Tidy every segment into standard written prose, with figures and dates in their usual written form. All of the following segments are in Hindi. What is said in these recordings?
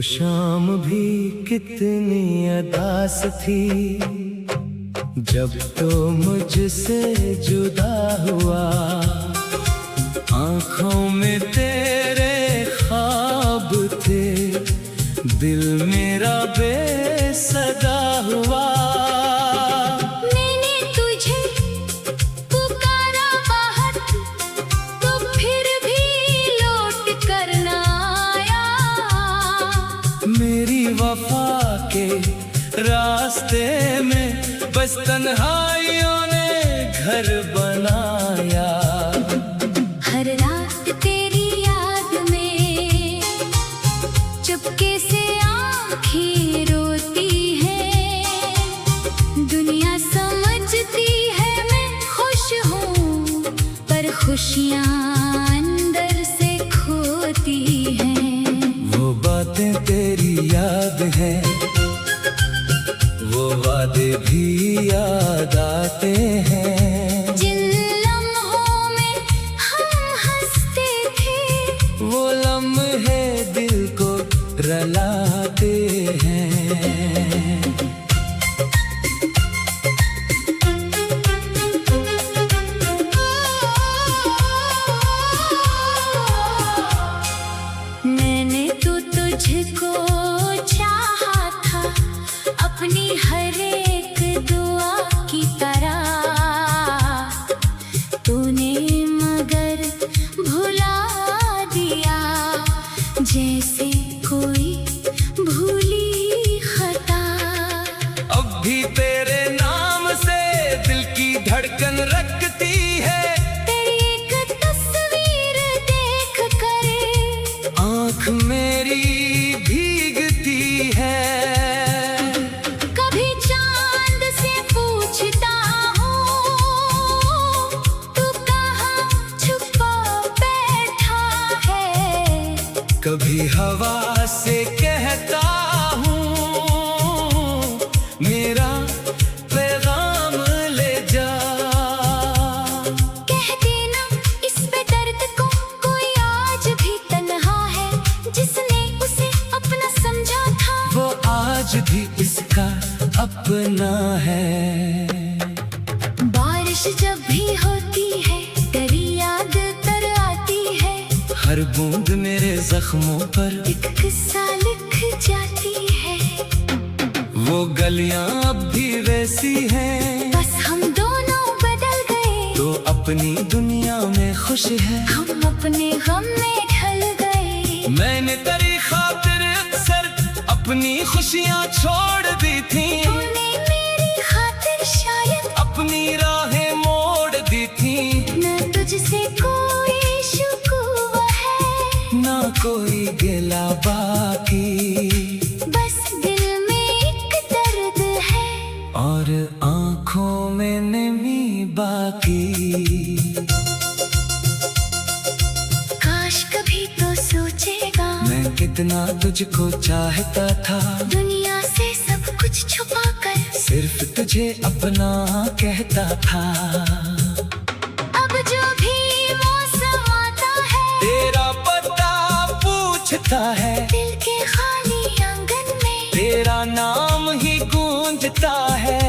शाम भी कितनी अदास थी जब तो मुझसे जुदा हुआ। आँखों में तेरे ख्वाब थे, दिल मेरा बेसदा हुआ। मैंने तुझे पुकारा बाहर, तो फिर भी लौट कर ना आया। मेरी वफा के रास्ते में बस तन्हाइयों ने घर बनाया। हर रात तेरी याद में चुपके से आँखें रोती है। दुनिया समझती है मैं खुश हूँ, पर खुशियाँ अंदर से खोती हैं। वो बातें तेरी याद हैं, वो वादे भी याद आते हैं। जिन लम्हों में हम हंसते थे, वो लम्हे दिल को रुलाते हैं। मैंने तो तुझको चाहा था अपनी हर एक दुआ की तरह। तूने मगर भुला दिया, जैसे कोई भूली खता। अब भी तेरे नाम से दिल की धड़कन रखती है। तेरी एक तस्वीर देख कर आँख मेरी भीगती है। कभी चांद से पूछता हूँ, तू कहाँ छुपा बैठा है। कभी हवा से कहता हूँ, मेरा पैगाम ले जा। कह देना इस बेदर्द को कोई आज भी तन्हा है, जिसने उसे अपना समझा था। वो आज भी इसका अपना है। बारिश जब भी होती है तेरी याद तर आती है। हर बूंद मेरे जख्मों पर एक किस्सा लिख जाती है। वो गलियां अब भी वैसी हैं, बस हम दोनों बदल गए। तो अपनी दुनिया में खुश है। हम अपने गम में ढल गए। मैंने तेरी खातिर अक्सर अपनी खुशियाँ छोड़ दी थी। तूने मेरी खातिर शायद अपनी राहें मोड़ दी थी। न तुझसे कोई शिकवा है, ना कोई गिला बाकी, बस दिल में एक दर्द है और आँखों में नमी बाकी। काश कभी तो सोचेगा मैं कितना तुझको चाहता था, दुनिया से सब कुछ छुपा कर। सिर्फ तुझे अपना कहता था। अब जो भी मौसम आता है, तेरा पता पूछता है। दिल के खाली आंगन में तेरा नाम ही गूंजता है।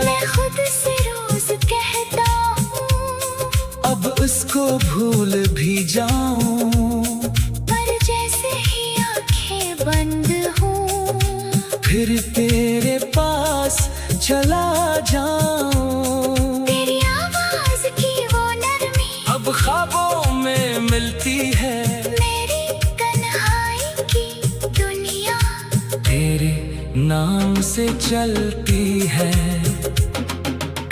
मैं खुद से रोज कहता हूँ, अब उसको भूल भी जाऊं, पर जैसे ही आंखें बंद हों, फिर तेरे पास चला जाऊं। तेरी आवाज की वो नरमी अब ख्वाबों में मिलती है। मेरी तन्हाई की दुनिया तेरे नाम से चलती है।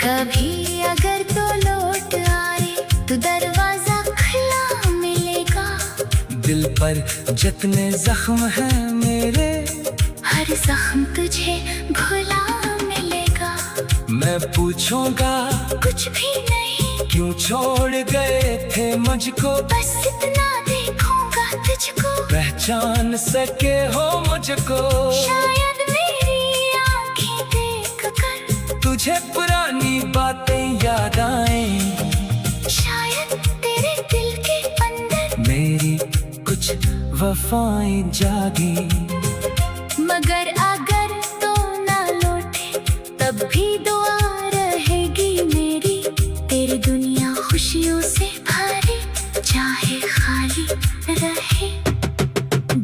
कभी अगर तो लौट आए तो दरवाजा खुला मिलेगा। दिल पर जितने जख्म हैं मेरे, हर जख्म तुझे भुला मिलेगा। मैं पूछूंगा कुछ भी नहीं, क्यों छोड़ गए थे मुझको। बस इतना देखूंगा तुझको, पहचान सके हो मुझको। शायद मेरी आंखें देख कर तुझे पुरानी बातें याद आएं। शायद तेरे दिल के अंदर मेरी कुछ वफाएं जागी। मगर अगर तो ना लौटे तब भी दुआ रहेगी मेरी। तेरी दुनिया खुशियों से भरे चाहे खाली रहे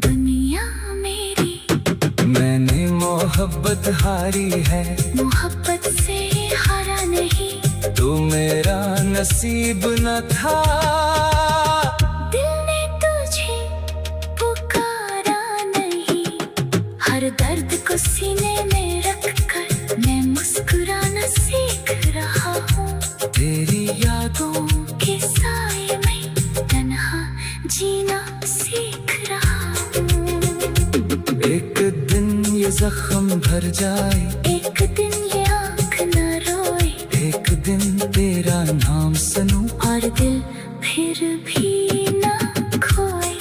दुनिया मेरी। मैंने मोहब्बत हारी है, मोहब्बत से हारा नहीं, तू मेरा नसीब न था। दिल ने तुझे पुकारा नहीं, हर दर्द को सीने में रख कर मैं मुस्कुराना सीख रहा हूँ। तेरी यादों के साए में तन्हा जीना सीख रहा हूँ। एक दिन ये जख्म भर जाए, एक दिन ये आँख न रोए, एक दिन तेरा नाम सुनूं और दिल फिर भी ना खोए।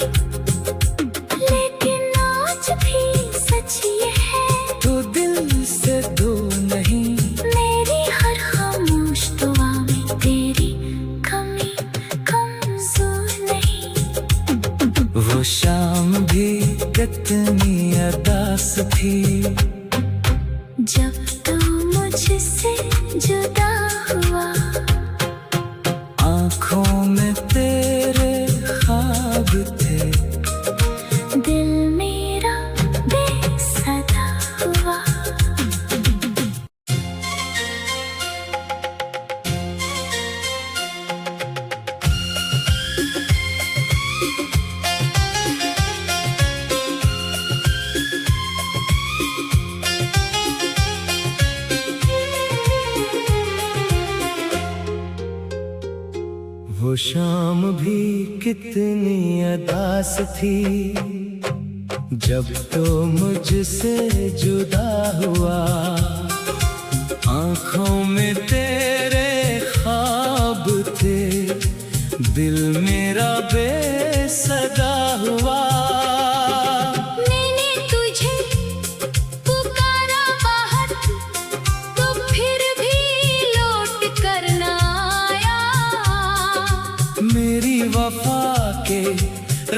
लेकिन आज भी सच ये है, तो दिल से दो नहीं। मेरी हर खामोश दुआ में तेरी कमी कमजोर नहीं। वो शाम भी कितनी अदास थी, जब तू मुझसे जुदा हुआ, आँखों में तेरे ख्वाब थे, दिल मेरा बेसदा हुआ। वो शाम भी कितनी अदास थी, जब तो मुझसे जुदा हुआ, आँखों में तेरे ख्वाब थे, दिल मेरा बेसदा हुआ। मैंने तुझे पुकारा बाहर, तो फिर भी लौट कर ना आया। मेरी वफा के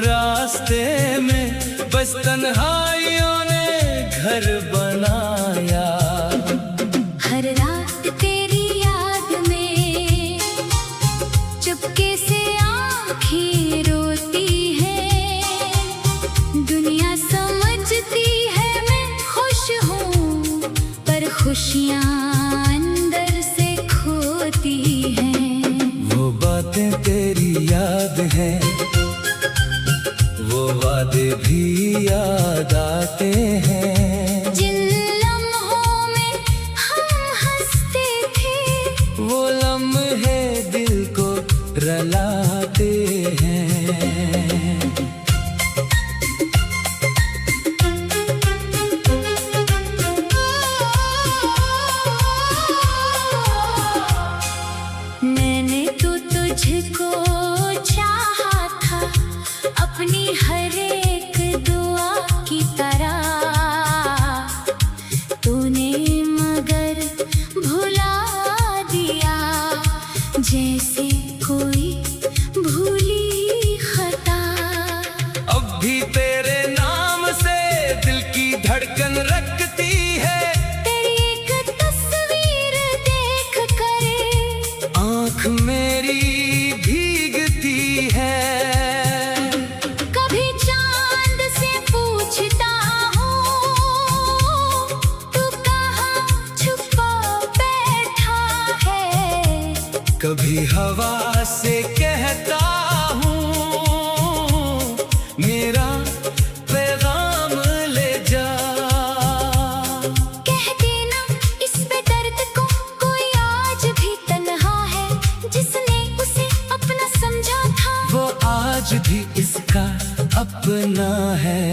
रास्ते में बस तन्हाइयों ने घर बनाया। हर रात तेरी याद में चुपके से आँखें रोती है, दुनिया समझती है मैं खुश हूँ, पर खुशियाँ अंदर से खोती हैं। वो बातें तेरी याद हैं, वो वादे भी याद आते हैं, जिन लम्हों में हम हंसते थे, वो लम्हे दिल को रलाते हैं। मैंने तो तुझको चाहा था अपनी हर एक दुआ की तरह, तूने मगर भुला दिया जैसे कोई भूली खता। अब भी तेरे नाम से दिल की धड़कन रखती है, तेरी एक तस्वीर देख कर आँख मेरी भीगती है। कभी चांद से पूछता हूँ तू कहाँ छुपा बैठा है, कभी हवा से कहता हूँ मेरा पैगाम ले जा। कह देना इस बेदर्द को कोई आज भी तन्हा है, जिसने उसे अपना समझा था वो आज भी इसका अपना है।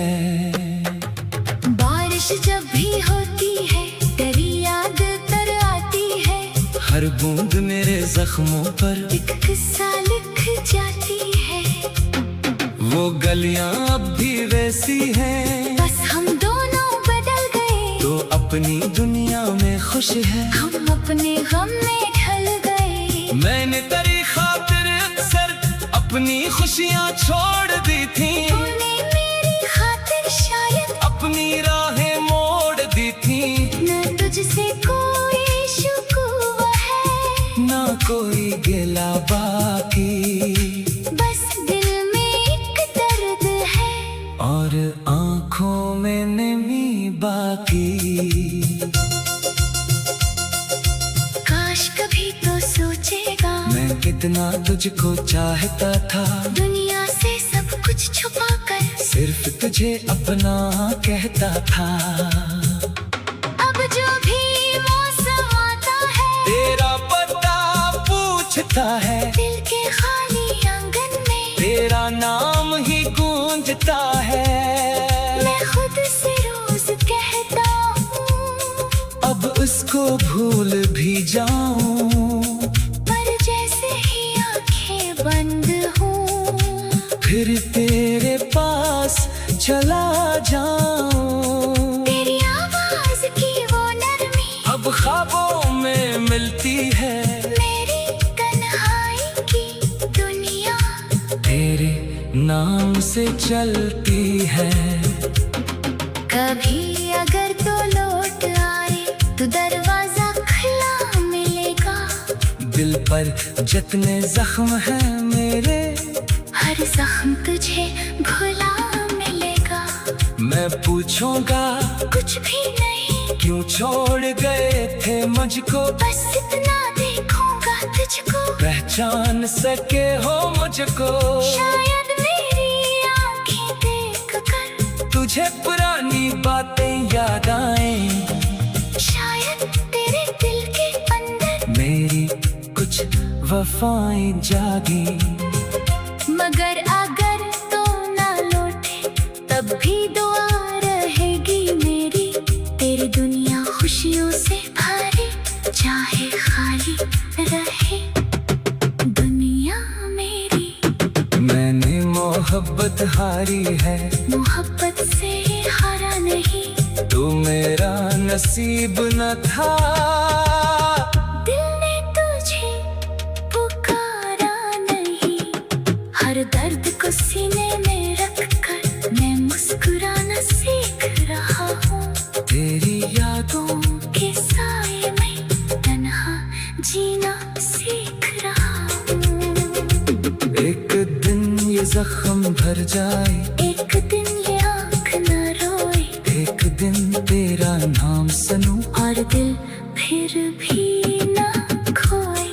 बारिश जब भी होती है तेरी याद तर आती है, हर बूंद मेरे जख्मों पर एक किस्सा लिख जाती है। वो गलियां अब भी वैसी हैं, बस हम दोनों बदल गए, तो अपनी दुनिया में खुश है। हम अपने गम में ढल गए। मैंने तेरी खातिर अक्सर अपनी खुशियाँ छोड़ दी थी, तूने मेरी खातिर शायद अपनी राहें मोड़ इतना तुझको चाहता था, दुनिया से सब कुछ छुपा कर सिर्फ तुझे अपना कहता था। अब जो भी मौसम आता है, तेरा पता पूछता है, दिल के खाली आंगन में तेरा नाम ही गूंजता है। मैं खुद से रोज कहता हूँ, अब उसको भूल भी जाऊं, पर जैसे ही आंखें बंद हूँ, फिर तेरे पास चला जाऊं। तेरी आवाज की वो नरमी अब ख्वाबों में मिलती है, मेरी तन्हाई की दुनिया तेरे नाम से चलती है। कभी अगर तो लौट आए तो दरवाजा खुला मिलेगा, दिल पर जितने जख्म हैं मेरे, हर जख्म तुझे भुला मिलेगा। मैं पूछूंगा कुछ भी नहीं, क्यों छोड़ गए थे मुझको, बस इतना देखूंगा तुझको, पहचान सके हो मुझको। शायद मेरी आंखें देख कर तुझे पुरानी बातें याद आएं, शायद तेरे दिल के अंदर मेरी कुछ वफाएं जागी। मगर अगर तो ना लौटे तब भी दुआ रहेगी मेरी, तेरी दुनिया खुशियों से भरी चाहे खाली रहे दुनिया मेरी। मैंने मोहब्बत हारी है, मोहब्बत से हारा नहीं, तू मेरा नसीब न था। दिल ने तुझे पुकारा नहीं, हर दर्द को सीने में रख कर मैं मुस्कुराना सीख रहा हूँ। तेरी यादों के साए में तन्हा जीना सीख रहा हूँ। एक दिन ये जख्म भर जाए, एक दिन ये आँख न रोए, एक दिन तेरा नाम सुनूं, और दिल फिर भी न खोए।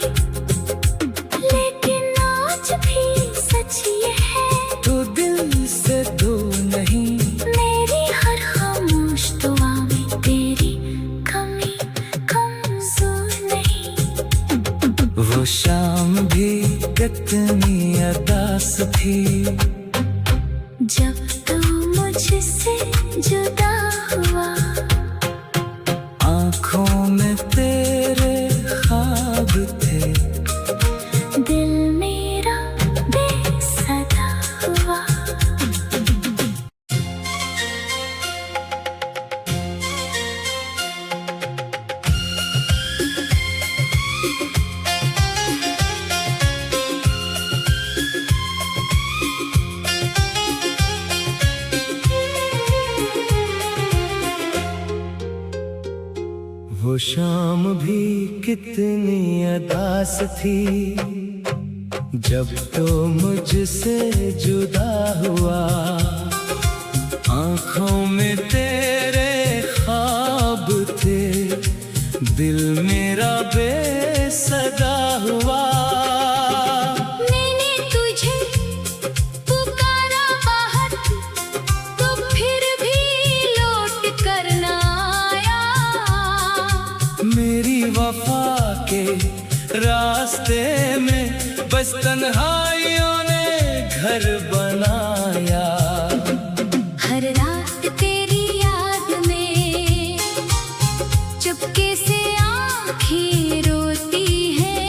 लेकिन आज भी सच ये है, तो दिल से दो नहीं, मेरी हर खामोश दुआ में तेरी कमी कमजोर नहीं। वो शाम भी कितनी अदास थी, जब तू मुझसे जुदा हुआ, आँखों में तेरे ख्वाब थे, दिल मेरा बेसदा हुआ। वो शाम भी कितनी अदास थी, जब तो मुझसे जुदा हुआ, आँखों में तेरे ख्वाब थे, दिल मेरा बेसदा हुआ। मैंने तुझे पुकारा बाहर, तो फिर भी लौट कर ना आया। मेरी वफा के रास्ते में बस तन्हाइयों ने घर बनाया। हर रात तेरी याद में चुपके से आँखें रोती है,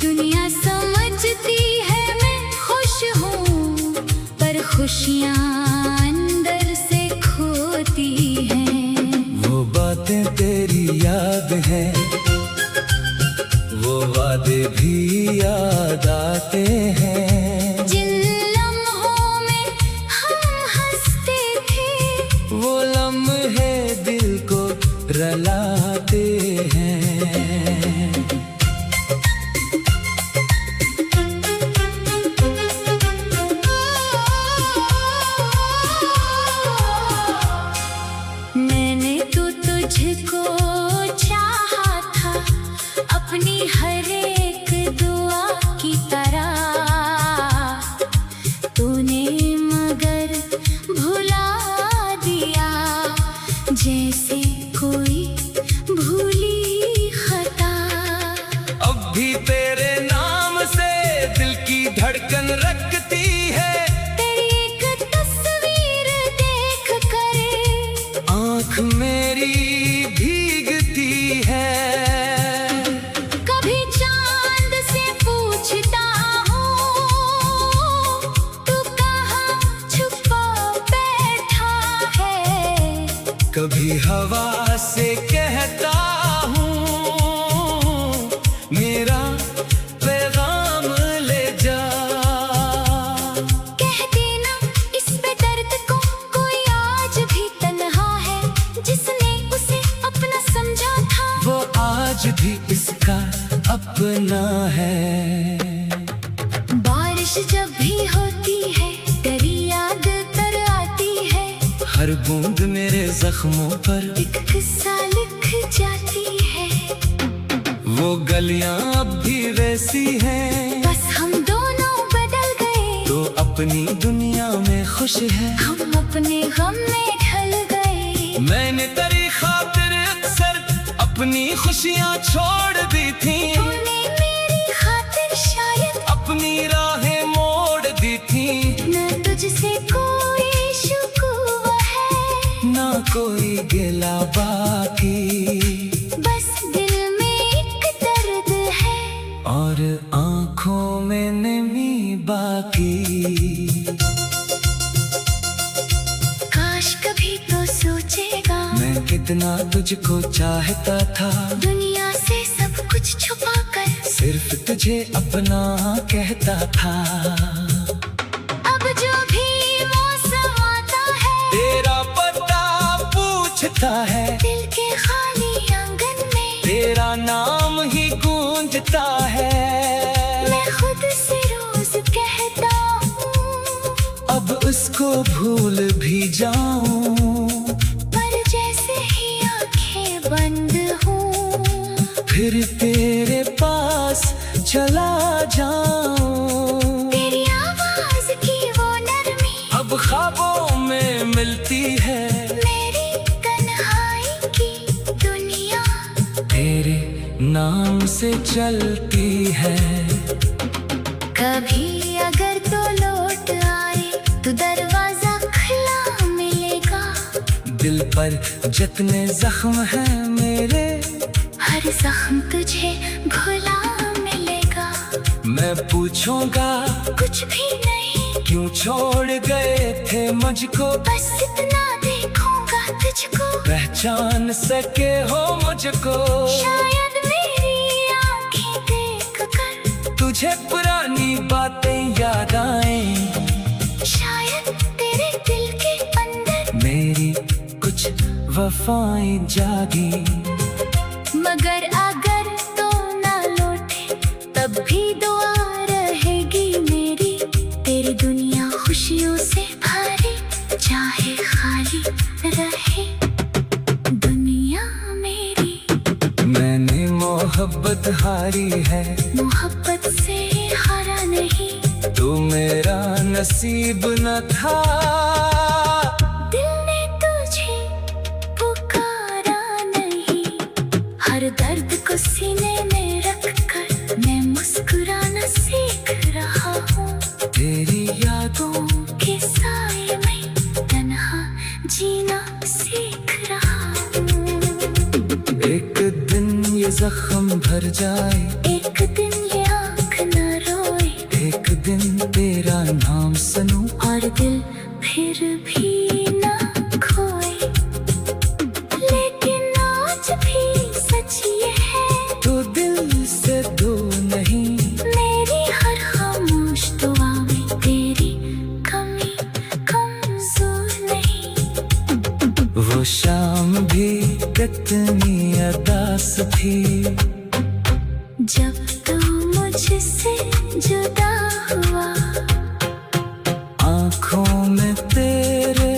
दुनिया समझती है मैं खुश हूँ, पर खुशियाँ अंदर से खोती हैं। वो बातें तेरी याद हैं, वो वादे भी याद आते हैं, जिन लम्हों में हम हंसते थे, वो लम्हे दिल को रलाते हैं। मैंने तो तुझको चाहा था, अपनी हर एक दुआ धड़कन रखती है। तेरी एक तस्वीर देख कर आँख मेरी भीगती है। कभी चांद से पूछता हूँ तू कहाँ छुपा बैठा है। कभी हवा से कहता हूँ मेरा पैगाम ले जा। कह देना इस बेदर्द को कोई आज भी तन्हा है, जिसने उसे अपना समझा था वो आज भी इसका अपना है। बारिश जब भी होती है तेरी याद तर आती है। हर बूंद मेरे जख्मों पर एक किस्सा लिख जाती है। वो गलियां अब भी वैसी हैं। बस हम दोनों बदल गए, तो अपनी दुनिया में खुश है। हम अपने गम में ढल गए। मैंने तेरी खातिर अक्सर अपनी खुशियाँ छोड़ दी थी। तूने मेरी खातिर शायद अपनी राहें मोड़ दी थी। न तुझसे कोई शिकवा है, ना कोई गिला बाकी। बस दिल में एक दर्द है और आँखों में नमी बाकी। काश कभी तो सोचेगा मैं कितना तुझको चाहता था। दुनिया से सब कुछ छुपा कर सिर्फ तुझे अपना कहता था। अब जो भी मौसम आता है तेरा पता पूछता है। दिल के खाली आंगन में तेरा नाम ही गूंजता है। मैं खुद से रोज कहता हूँ अब उसको भूल भी जाऊं, पर जैसे ही आंखें बंद हूँ फिर तेरे पास चला जाऊं। तेरी आवाज की वो नरमी अब ख्वाबों में मिलती है। मेरी तन्हाई की दुनिया तेरे नाम से चलती है। कभी अगर तो लौट आए तो दरवाजा खुला मिलेगा। दिल पर जितने जख्म हैं मेरे, हर जख्म तुझे भुला मिलेगा। मैं पूछूंगा कुछ भी नहीं, क्यों छोड़ गए थे मुझको। बस इतना देखूंगा तुझको, पहचान सके हो मुझको। शायद मेरी आंखें देख कर तुझे पुरानी बातें याद आएं। शायद तेरे दिल के अंदर मेरी कुछ वफाएं जागी। मगर अगर तो ना लौटे तब भी दुआ रहेगी मेरी। तेरी दुनिया खुशियों से भरी चाहे खाली रहे दुनिया मेरी। मैंने मोहब्बत हारी है, मोहब्बत से हारा नहीं। तो मेरा नसीब न था। दिल ने तुझे पुकारा नहीं। हर दर्द को सीने में रख कर मैं मुस्कुराना सीख रहा हूँ। तेरी यादों के साए में तन्हा जीना सीख रहा हूँ। एक दिन ये जख्म भर जाए, एक दिन ये आँख न रोए, एक दिन तेरा नाम सुनूं और दिल फिर भी ना खोए। लेकिन आज भी सच ये है तो दिल से दो नहीं। मेरी हर खामोश दुआ में तेरी कमी कमजोर नहीं। वो शाम भी कितनी अदास थी। जब तू मुझसे जुदा हुआ आँखों में तेरे